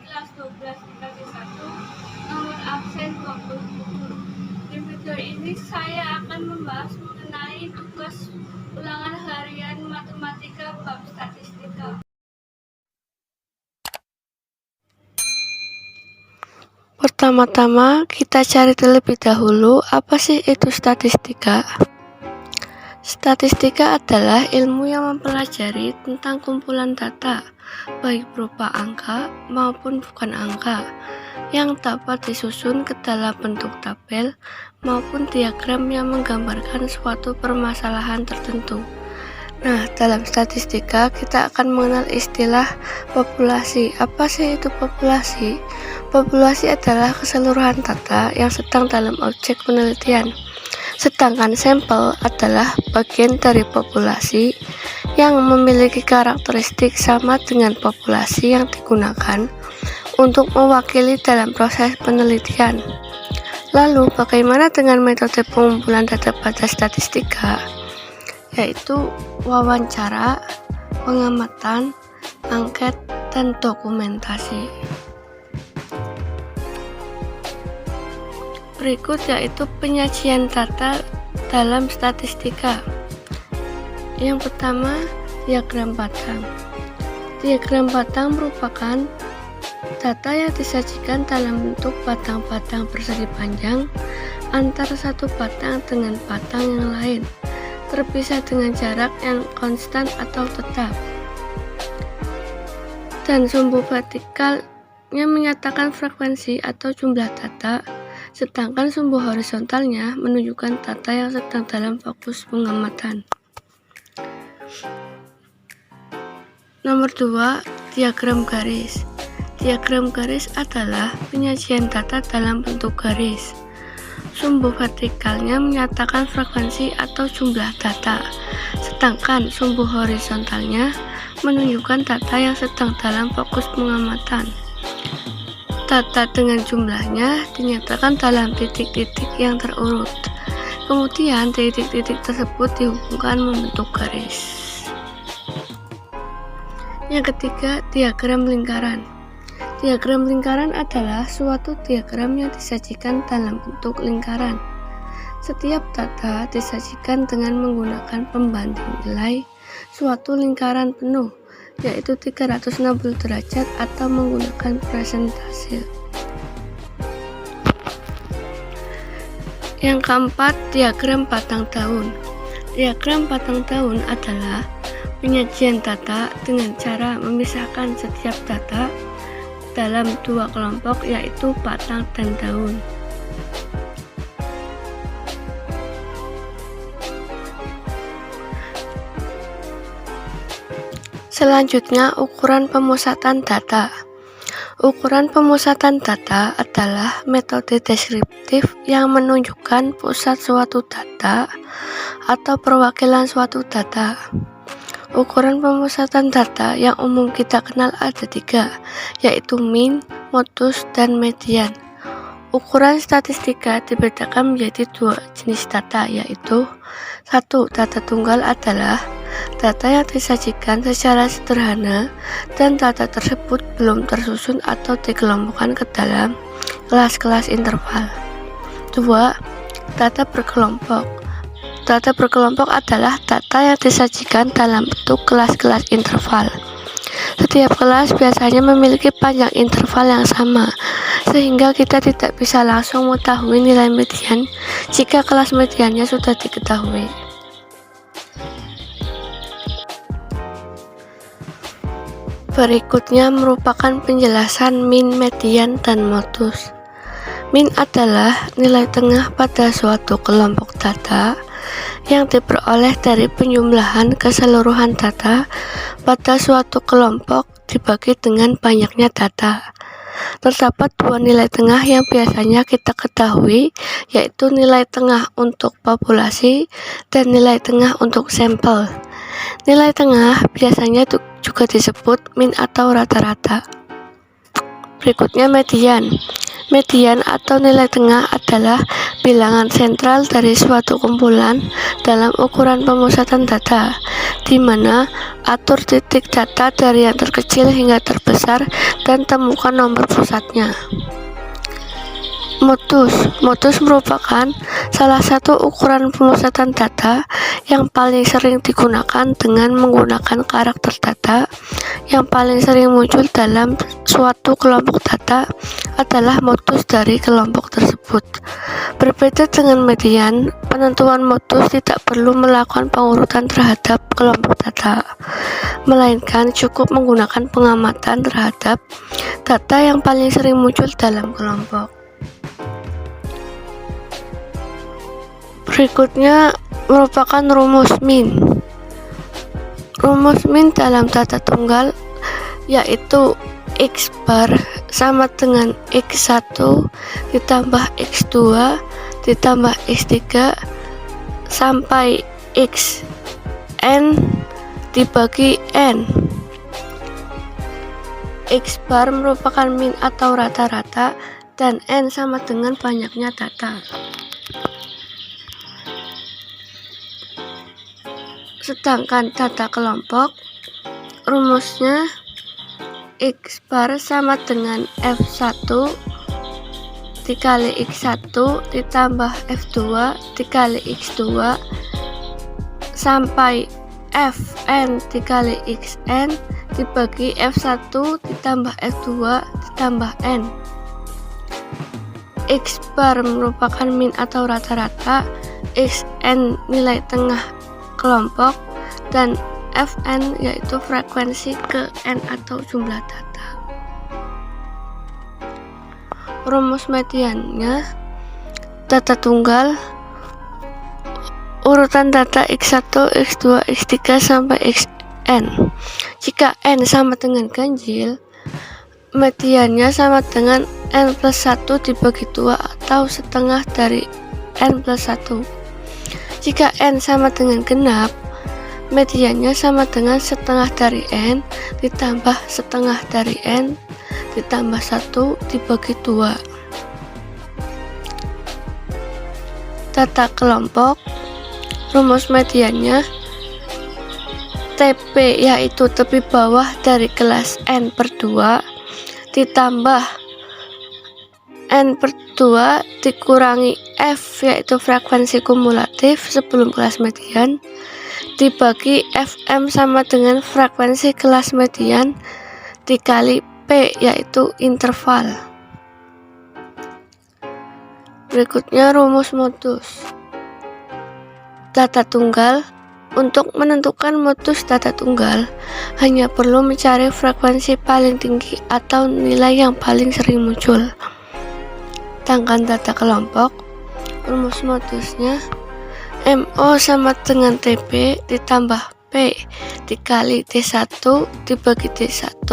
kelas 12 dibagi 1, nomor absen 27. Di video ini saya akan membahas mengenai tugas ulangan harian matematika bab statistika. Pertama-tama kita cari terlebih dahulu apa sih itu statistika. Statistika adalah ilmu yang mempelajari tentang kumpulan data, baik berupa angka maupun bukan angka, yang dapat disusun ke dalam bentuk tabel maupun diagram yang menggambarkan suatu permasalahan tertentu. Nah, dalam statistika kita akan mengenal istilah populasi. Apa sih itu populasi? Populasi adalah keseluruhan data yang sedang dalam objek penelitian. Sedangkan sampel adalah bagian dari populasi yang memiliki karakteristik sama dengan populasi yang digunakan untuk mewakili dalam proses penelitian. Lalu, bagaimana dengan metode pengumpulan data pada statistika? Yaitu wawancara, pengamatan, angket, dan dokumentasi. Berikut yaitu penyajian data dalam statistika. Yang pertama, diagram batang. Diagram batang merupakan data yang disajikan dalam bentuk batang-batang persegi panjang antara satu batang dengan batang yang lain, terpisah dengan jarak yang konstan atau tetap. Dan sumbu vertikalnya menyatakan frekuensi atau jumlah data, sedangkan sumbu horizontalnya menunjukkan data yang sedang dalam fokus pengamatan. Nomor 2, diagram garis. Diagram garis adalah penyajian data dalam bentuk garis. Sumbu vertikalnya menyatakan frekuensi atau jumlah data, sedangkan sumbu horizontalnya menunjukkan data yang sedang dalam fokus pengamatan. Data dengan jumlahnya dinyatakan dalam titik-titik yang terurut. Kemudian titik-titik tersebut dihubungkan membentuk garis. Yang ketiga, diagram lingkaran. Diagram lingkaran adalah suatu diagram yang disajikan dalam bentuk lingkaran. Setiap data disajikan dengan menggunakan pembanding nilai suatu lingkaran penuh, yaitu 360 derajat atau menggunakan persentase. Yang keempat, diagram batang daun. Diagram batang daun adalah penyajian data dengan cara memisahkan setiap data dalam dua kelompok, yaitu batang dan daun. Selanjutnya, ukuran pemusatan data. Ukuran pemusatan data adalah metode deskriptif yang menunjukkan pusat suatu data atau perwakilan suatu data. Ukuran pemusatan data yang umum kita kenal ada 3, yaitu mean, modus, dan median. Ukuran statistika dibedakan menjadi 2 jenis data, yaitu 1. Data tunggal adalah data yang disajikan secara sederhana dan data tersebut belum tersusun atau dikelompokkan ke dalam kelas-kelas interval. 2. Data berkelompok. Data berkelompok adalah data yang disajikan dalam bentuk kelas-kelas interval. Setiap kelas biasanya memiliki panjang interval yang sama, sehingga kita tidak bisa langsung mengetahui nilai median jika kelas mediannya sudah diketahui. Berikutnya merupakan penjelasan mean, median, dan modus. Mean adalah nilai tengah pada suatu kelompok data yang diperoleh dari penjumlahan keseluruhan data pada suatu kelompok dibagi dengan banyaknya data. Terdapat 2 nilai tengah yang biasanya kita ketahui, yaitu nilai tengah untuk populasi dan nilai tengah untuk sampel. Nilai tengah biasanya juga disebut mean atau rata-rata. Berikutnya median. Median atau nilai tengah adalah bilangan sentral dari suatu kumpulan dalam ukuran pemusatan data, di mana atur titik data dari yang terkecil hingga terbesar dan temukan nomor pusatnya. Modus merupakan salah satu ukuran pemusatan data yang paling sering digunakan dengan menggunakan karakter data yang paling sering muncul dalam suatu kelompok data adalah modus dari kelompok tersebut. Berbeda dengan median, penentuan modus tidak perlu melakukan pengurutan terhadap kelompok data, melainkan cukup menggunakan pengamatan terhadap data yang paling sering muncul dalam kelompok. Berikutnya merupakan rumus min. Rumus min dalam data tunggal yaitu X bar sama dengan X1 ditambah X2 ditambah X3 sampai Xn dibagi N. X bar merupakan min atau rata-rata dan N sama dengan banyaknya data. Sedangkan data kelompok, rumusnya X bar sama dengan F1 dikali X1 ditambah F2 dikali X2 sampai Fn dikali Xn dibagi F1 ditambah F2 ditambah N. X bar merupakan min atau rata-rata, Xn nilai tengah kelompok, dan Fn yaitu frekuensi ke N atau jumlah data. Rumus mediannya data tunggal, urutan data X1, X2, X3 sampai Xn. Jika N sama dengan ganjil, mediannya sama dengan N plus 1 dibagi 2 atau setengah dari N plus 1. Jika N sama dengan genap, mediannya sama dengan setengah dari N ditambah setengah dari N ditambah 1 dibagi 2. Data kelompok, rumus mediannya TP yaitu tepi bawah dari kelas N per 2 ditambah N per 2 dikurangi F yaitu frekuensi kumulatif sebelum kelas median dibagi Fm sama dengan frekuensi kelas median dikali P yaitu interval. Berikutnya rumus modus data tunggal. Untuk menentukan modus data tunggal hanya perlu mencari frekuensi paling tinggi atau nilai yang paling sering muncul. Sedangkan data kelompok, rumus modusnya MO sama dengan TP ditambah P dikali T1 dibagi T1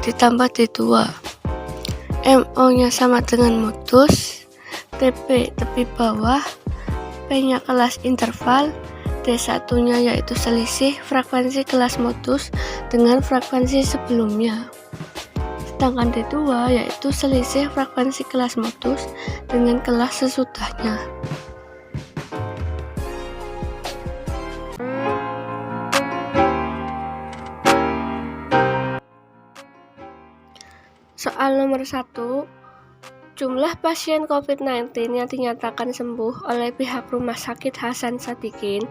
ditambah T2. MO nya sama dengan modus, TP tepi bawah, P nya kelas interval, T1 nya yaitu selisih frekuensi kelas modus dengan frekuensi sebelumnya. Sedangkan T2 yaitu selisih frekuensi kelas modus dengan kelas sesudahnya. Soal nomor 1, jumlah pasien COVID-19 yang dinyatakan sembuh oleh pihak Rumah Sakit Hasan Sadikin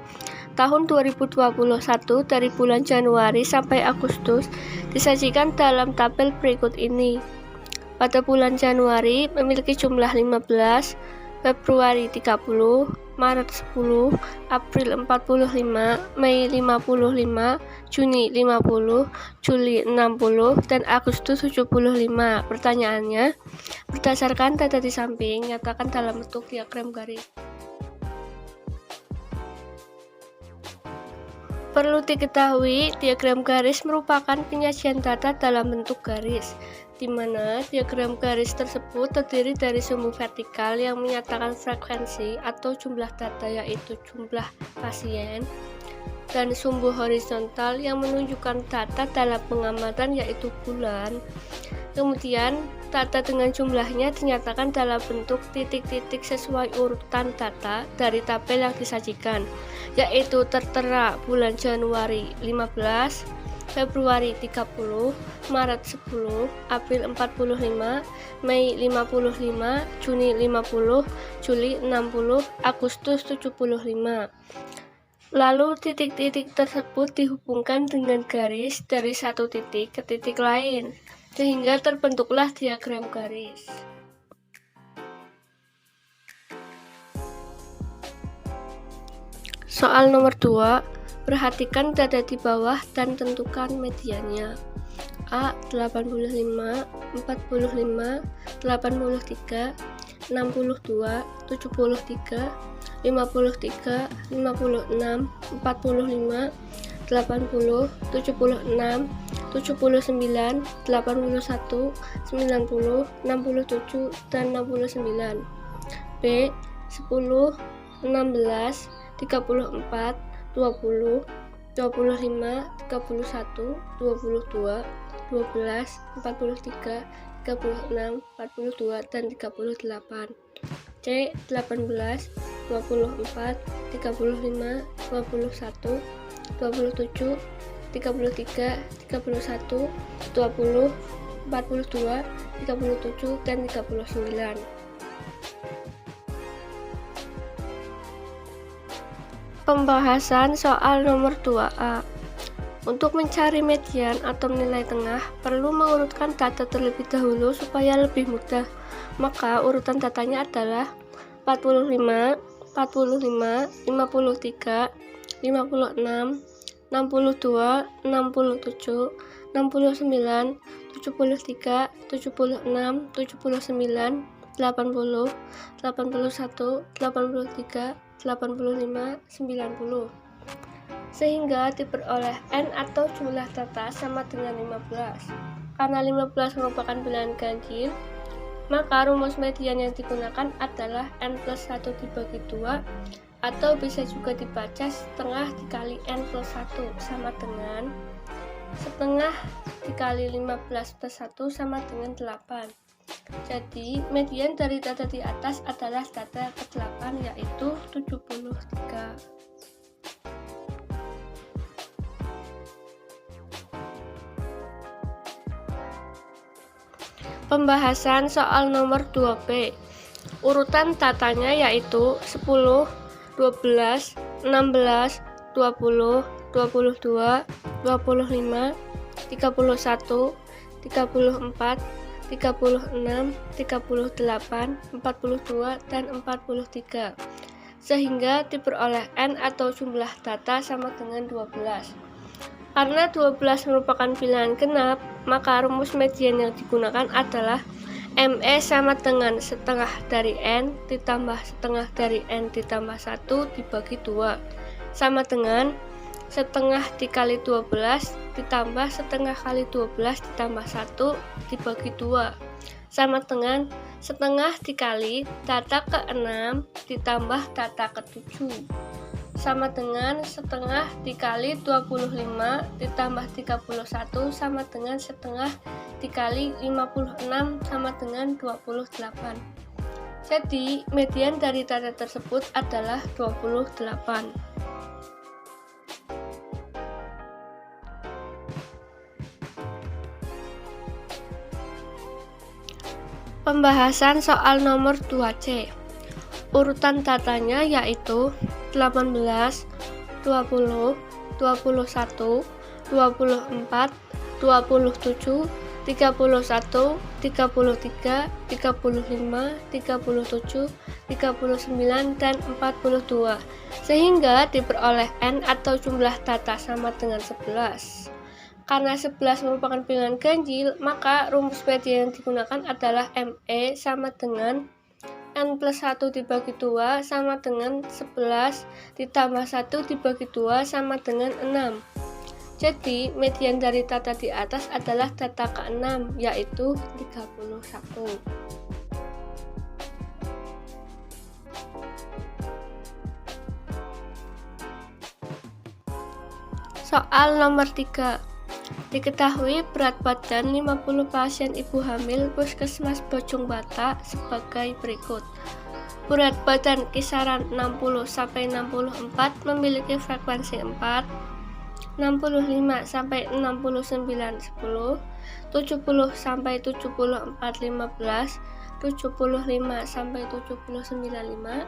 tahun 2021 dari bulan Januari sampai Agustus disajikan dalam tabel berikut ini. Pada bulan Januari memiliki jumlah 15, Februari 30, Maret 10, April 45, Mei 55, Juni 50, Juli 60, dan Agustus 75. Pertanyaannya, berdasarkan data di samping, nyatakan dalam bentuk diagram garis. Perlu diketahui, diagram garis merupakan penyajian data dalam bentuk garis, di mana diagram garis tersebut terdiri dari sumbu vertikal yang menyatakan frekuensi atau jumlah data yaitu jumlah pasien, dan sumbu horizontal yang menunjukkan data dalam pengamatan yaitu bulan. Kemudian data dengan jumlahnya dinyatakan dalam bentuk titik-titik sesuai urutan data dari tabel yang disajikan, yaitu tertera bulan Januari 15, Februari 30, Maret 10, April 45, Mei 55, Juni 50, Juli 60, Agustus 75. Lalu titik-titik tersebut dihubungkan dengan garis dari satu titik ke titik lain, sehingga terbentuklah diagram garis. Soal nomor 2, perhatikan data di bawah dan tentukan mediannya. A. 85, 45, 83, 62, 73, 53, 56, 45, 80, 76, 79, 81, 90, 67, dan 69. B. 10, 16, 34, 20, 25, 31, 22, 12, 43, 36, 42, dan 38. C. 18, 24, 35, 21, 27, 33, 31, 20, 42, 37, dan 39. Pembahasan soal nomor 2A. Untuk mencari median atau nilai tengah, perlu mengurutkan data terlebih dahulu supaya lebih mudah. Maka urutan datanya adalah 45, 45, 53, 56, 62, 67, 69, 73, 76, 79, 80, 81, 83, 85, 90. Sehingga diperoleh N atau jumlah data sama dengan 15. Karena 15 merupakan bilangan ganjil, maka rumus median yang digunakan adalah N plus 1 dibagi 2, atau bisa juga dibaca setengah dikali N plus 1 sama dengan setengah dikali 15 plus 1 sama dengan 8. Jadi median dari data di atas adalah data ke-8, yaitu 73. Pembahasan soal nomor 2B. Urutan datanya yaitu 10, 12, 16, 20, 22, 25, 31, 34, 36, 38, 42, dan 43. Sehingga diperoleh N atau jumlah data sama dengan 12. Karena 12 merupakan bilangan genap, maka rumus median yang digunakan adalah ME sama dengan setengah dari N ditambah setengah dari N ditambah 1 dibagi 2, sama dengan setengah dikali 12 ditambah setengah kali 12 ditambah 1 dibagi 2, sama dengan setengah dikali data ke-6 ditambah data ke-7, sama dengan setengah dikali 25 ditambah 31 sama dengan setengah dikali 56 sama dengan 28. Jadi median dari data tersebut adalah 28. Pembahasan soal nomor 2C. Urutan datanya yaitu 18, 20, 21, 24, 27, 31, 33, 35, 37, 39, dan 42. Sehingga diperoleh N atau jumlah data sama dengan 11. Karena 11 merupakan bilangan ganjil, maka rumus median yang digunakan adalah ME sama dengan N plus 1 dibagi 2 sama dengan 11 ditambah 1 dibagi 2 sama dengan 6. Jadi median dari data di atas adalah data ke-6, yaitu 31. Soal nomor 3. Diketahui berat badan 50 pasien ibu hamil Puskesmas Bojong Batak sebagai berikut. Berat badan kisaran 60-64 memiliki frekuensi 4, 65-69 10, 70-74 15, 75-79 5, 80-89 5,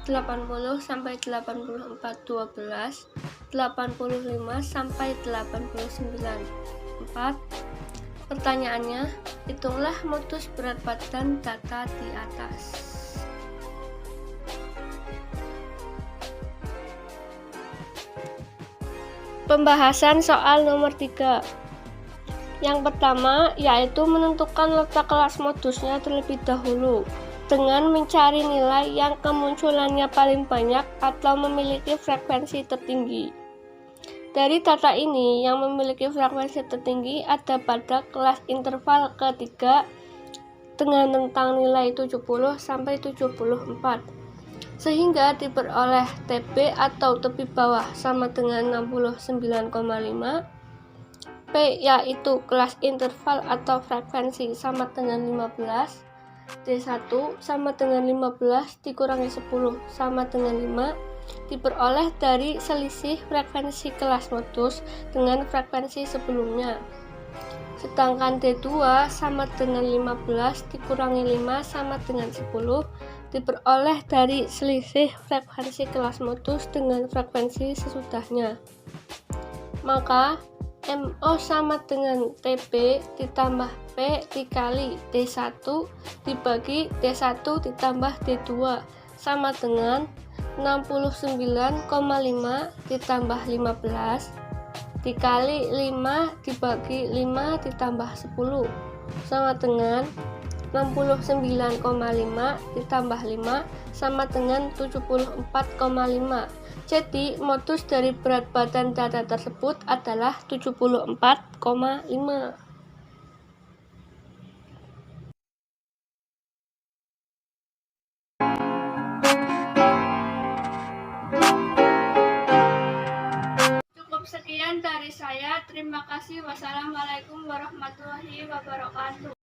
80-84 12, 85-89 4. Pertanyaannya, hitunglah modus berat badan data di atas. Pembahasan soal nomor 3. Yang pertama yaitu menentukan letak kelas modusnya terlebih dahulu dengan mencari nilai yang kemunculannya paling banyak atau memiliki frekuensi tertinggi. Dari data ini, yang memiliki frekuensi tertinggi ada pada kelas interval ketiga dengan rentang nilai 70-74, sehingga diperoleh TB atau tepi bawah sama dengan 69,5, P yaitu kelas interval atau frekuensi sama dengan 15, D1 sama dengan 15 dikurangi 10 sama dengan 5, diperoleh dari selisih frekuensi kelas modus dengan frekuensi sebelumnya. Sedangkan D2 sama dengan 15 dikurangi 5 sama dengan 10, diperoleh dari selisih frekuensi kelas modus dengan frekuensi sesudahnya. Maka MO sama dengan TB ditambah P dikali D1 dibagi D1 ditambah D2 sama dengan 69,5 ditambah 15 dikali 5 dibagi 5 ditambah 10 sama dengan 69,5 ditambah 5 sama dengan 74,5. Jadi modus dari berat badan data tersebut adalah 74,5. Cukup sekian dari saya. Terima kasih. Wassalamualaikum warahmatullahi wabarakatuh.